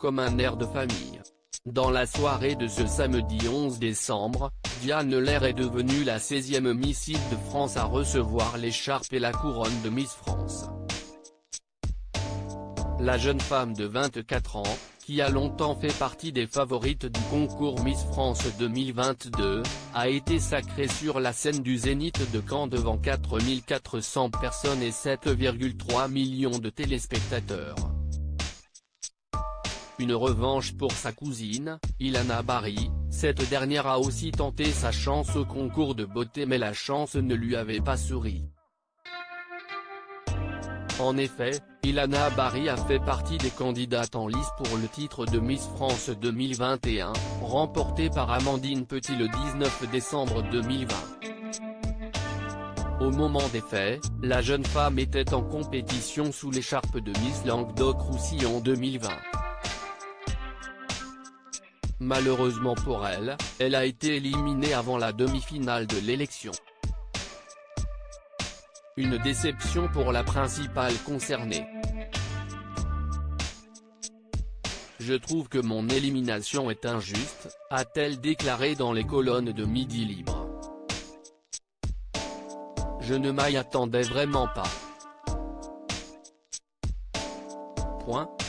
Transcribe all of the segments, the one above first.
comme un air de famille. Dans la soirée de ce samedi 11 décembre, Diane Lair est devenue la 16e Miss Île-de-France à recevoir l'écharpe et la couronne de Miss France. La jeune femme de 24 ans, qui a longtemps fait partie des favorites du concours Miss France 2022, a été sacrée sur la scène du Zénith de Caen devant 4400 personnes et 7,3 millions de téléspectateurs. Une revanche pour sa cousine, Ilana Barry. Cette dernière a aussi tenté sa chance au concours de beauté mais la chance ne lui avait pas souri. En effet, Ilana Barry a fait partie des candidates en lice pour le titre de Miss France 2021, remporté par Amandine Petit le 19 décembre 2020. Au moment des faits, la jeune femme était en compétition sous l'écharpe de Miss Languedoc-Roussillon 2020. Malheureusement pour elle, elle a été éliminée avant la demi-finale de l'élection. Une déception pour la principale concernée. Je trouve que mon élimination est injuste, a-t-elle déclaré dans les colonnes de Midi Libre. Je ne m'y attendais vraiment pas.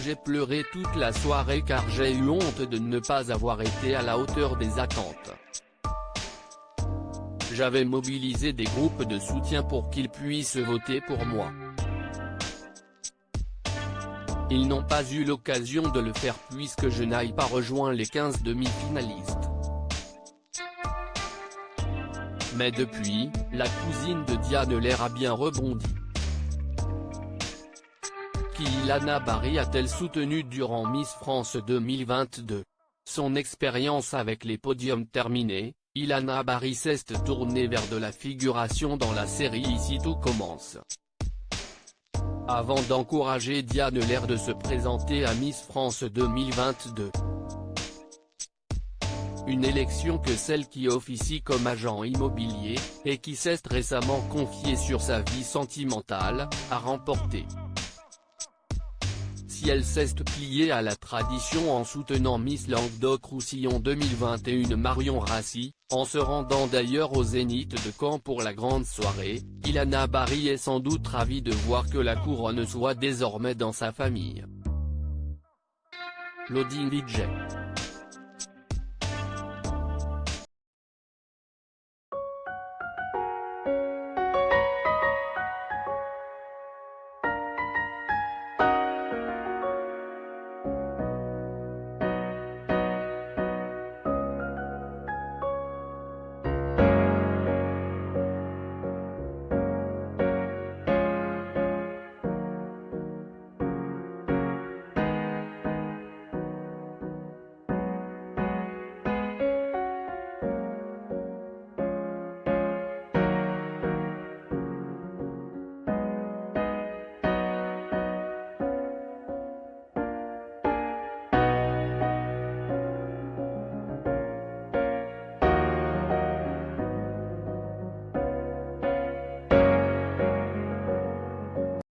J'ai pleuré toute la soirée car j'ai eu honte de ne pas avoir été à la hauteur des attentes. J'avais mobilisé des groupes de soutien pour qu'ils puissent voter pour moi. Ils n'ont pas eu l'occasion de le faire puisque je n'aille pas rejoint les 15 demi-finalistes. Mais depuis, la cousine de Diane Lair a bien rebondi. Qui Ilana Barry a-t-elle soutenu durant Miss France 2022? Son expérience avec les podiums terminés, Ilana Barry s'est tournée vers de la figuration dans la série Ici tout commence. Avant d'encourager Diane Lair de se présenter à Miss France 2022. Une élection que celle qui officie comme agent immobilier, et qui s'est récemment confiée sur sa vie sentimentale, a remporté. Si elle s'est pliée à la tradition en soutenant Miss Languedoc-Roussillon 2021 Marion Rassi, en se rendant d'ailleurs au Zénith de Caen pour la grande soirée, Ilana Barry est sans doute ravie de voir que la couronne soit désormais dans sa famille. Loading DJ.